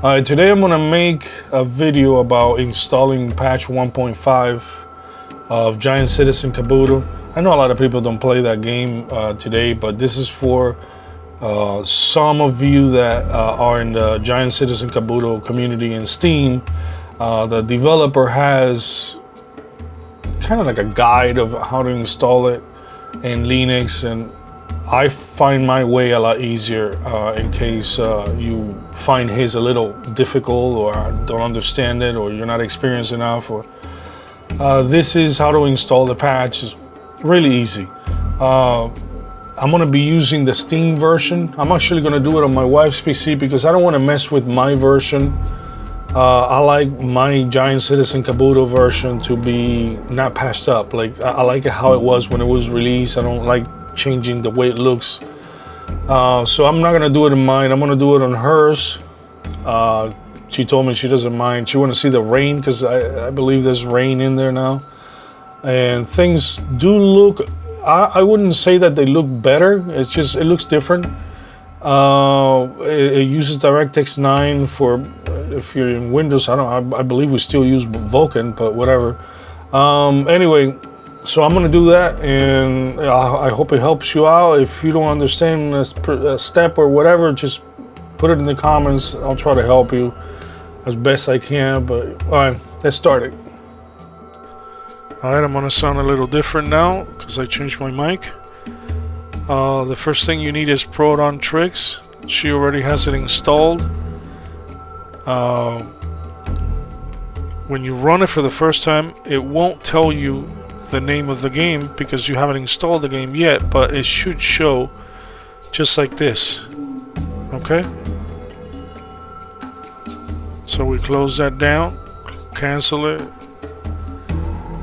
Today I'm gonna make a video about installing patch 1.5 of Giant Citizen Kabuto. I know a lot of people don't play that game today, but this is for some of you that are in the Giant Citizen Kabuto community in Steam. The developer has kind of like a guide of how to install it in Linux, and I find my way a lot easier in case you find his a little difficult or don't understand it or you're not experienced enough. Or this is how to install the patch. It's really easy. I'm gonna be using the Steam version. I'm actually gonna do it on my wife's PC because I don't want to mess with my version. I like my Giant Citizen Kabuto version to be not patched up. Like I like it how it was when it was released. I don't like changing the way it looks. So I'm not gonna do it in mine. I'm gonna do it on hers. She told me she doesn't mind. She want to see the rain because I believe there's rain in there now. And things do look, I wouldn't say that they look better. It's just, it looks different. It uses DirectX 9 for, if you're in Windows, I believe we still use Vulkan, but whatever. Anyway, so I'm gonna do that, and I hope it helps you out. If you don't understand a step or whatever, just put it in the comments. I'll try to help you as best I can, but all right, let's start it. All right, I'm gonna sound a little different now because I changed my mic. The first thing you need is Proton Tricks. She already has it installed. When you run it for the first time, it won't tell you the name of the game because you haven't installed the game yet, but it should show just like this. Okay? So we close that down, cancel it,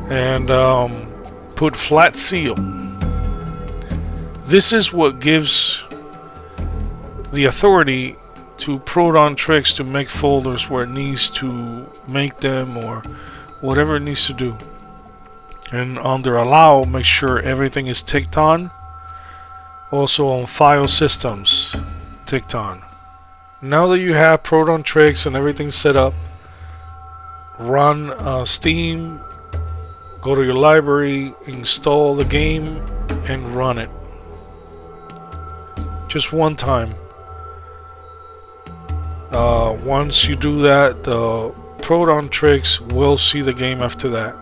and put flat seal. This is what gives the authority to Proton Tricks to make folders where it needs to make them or whatever it needs to do. And under allow, make sure everything is ticked on. Also on file systems, ticked on. Now that you have Proton Tricks and everything set up, run Steam, go to your library, install the game, and run it. Just one time. Once you do that, the Proton Tricks will see the game after that.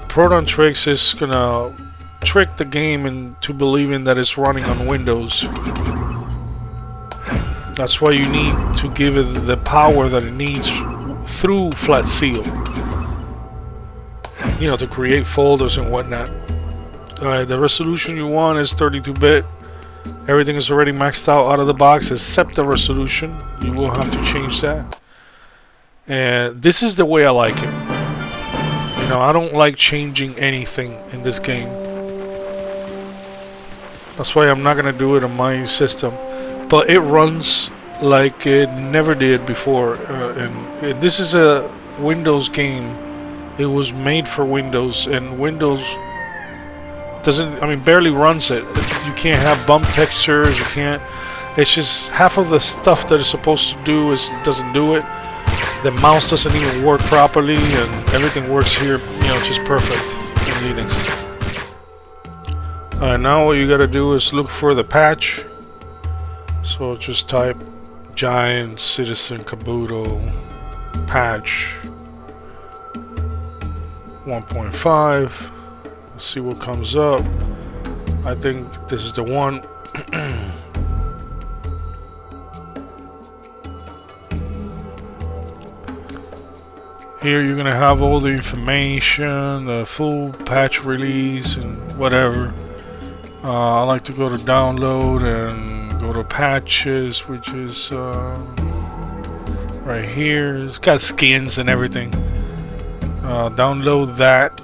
Proton Tricks is gonna trick the game into believing that it's running on Windows. That's why you need to give it the power that it needs through Flat Seal. You know, to create folders and whatnot. Alright, the resolution you want is 32-bit. Everything is already maxed out of the box except the resolution. You will have to change that. And this is the way I like it. You know, I don't like changing anything in this game. That's why I'm not gonna do it on my system. But it runs like it never did before. And this is a Windows game. It was made for Windows, and Windows barely runs it. You can't have bump textures, you can't. It's just half of the stuff that it's supposed to do doesn't do it. The mouse doesn't even work properly, and everything works here, you know, just perfect in Linux. Alright, now what you gotta do is look for the patch. So just type Giant Citizen Kabuto patch 1.5. Let's see what comes up. I think this is the one. Here you're gonna have all the information, the full patch release and whatever. I like to go to download and go to patches, which is right here. It's got skins and everything. Download that.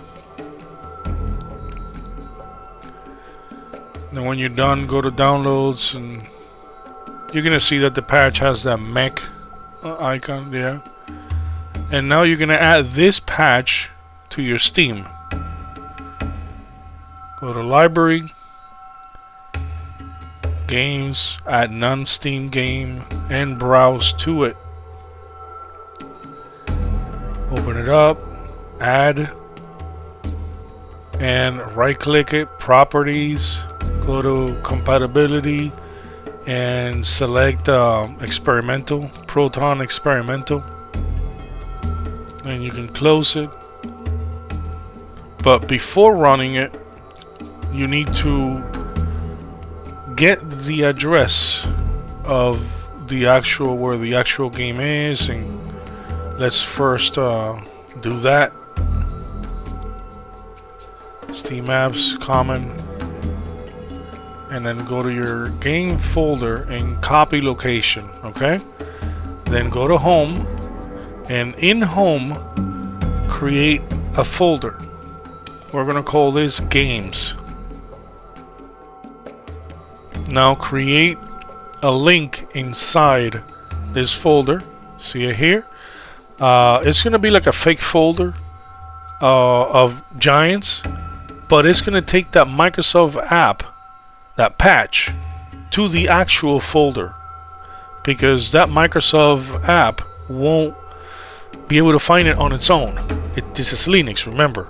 Then when you're done, go to downloads, and you're gonna see that the patch has that mech icon there. And now you're gonna add this patch to your Steam. Go to library, games, add non-Steam game, and browse to it. Open it up, add, and right click it, properties, go to compatibility, and select experimental, Proton experimental, and you can close it. But before running it, you need to get the address of the actual, where the actual game is, and let's first do that. Steam apps, common, and then go to your game folder and copy location. Okay, then go to home, and in home create a folder. We're gonna call this games. Now create a link inside this folder. See it here? It's gonna be like a fake folder of Giants, but it's gonna take that Microsoft app, that patch, to the actual folder, because that Microsoft app won't be able to find it on its own. This is Linux, remember.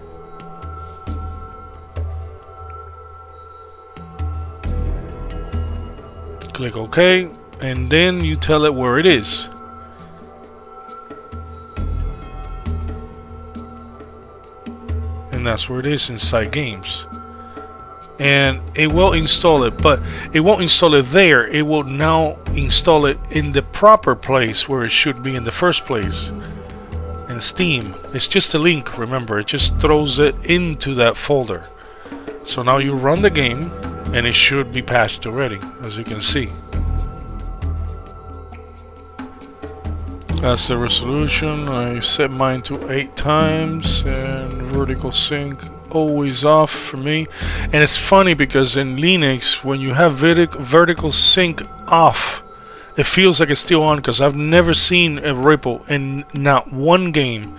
Click OK, and then you tell it where it is. And that's where it is, inside games. And it will install it, but it won't install it there. It will now install it in the proper place where it should be in the first place. In Steam. It's just a link, remember. It just throws it into that folder. So now you run the game, and it should be patched already, as you can see. That's the resolution. I set mine to 8 times, and vertical sync always off for me. And it's funny because in Linux, when you have vertical sync off, it feels like it's still on, because I've never seen a ripple in not one game.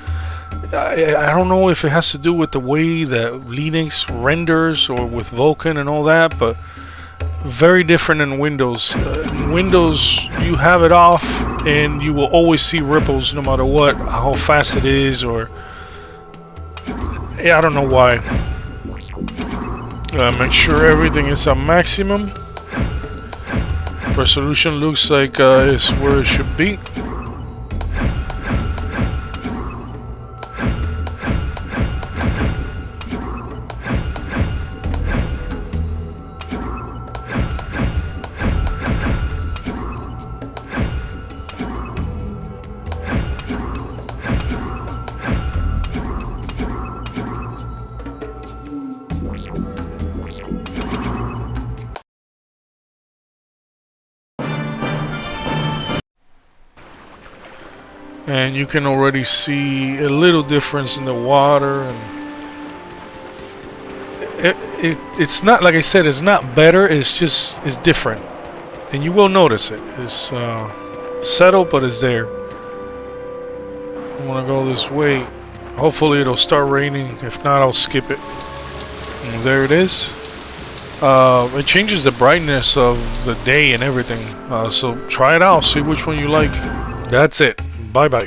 I don't know if it has to do with the way that Linux renders or with Vulkan and all that, but very different in Windows. In Windows, you have it off and you will always see ripples no matter what, how fast it is, or I don't know why. Make sure everything is at maximum. Resolution looks like is where it should be. And you can already see a little difference in the water, and it's not, like I said, it's not better, it's different, and you will notice it. It's settled, but it's there. I want to go this way. Hopefully it'll start raining. If not, I'll skip it. And there it is. It changes the brightness of the day and everything, so try it out, see which one you like. That's it. Bye bye.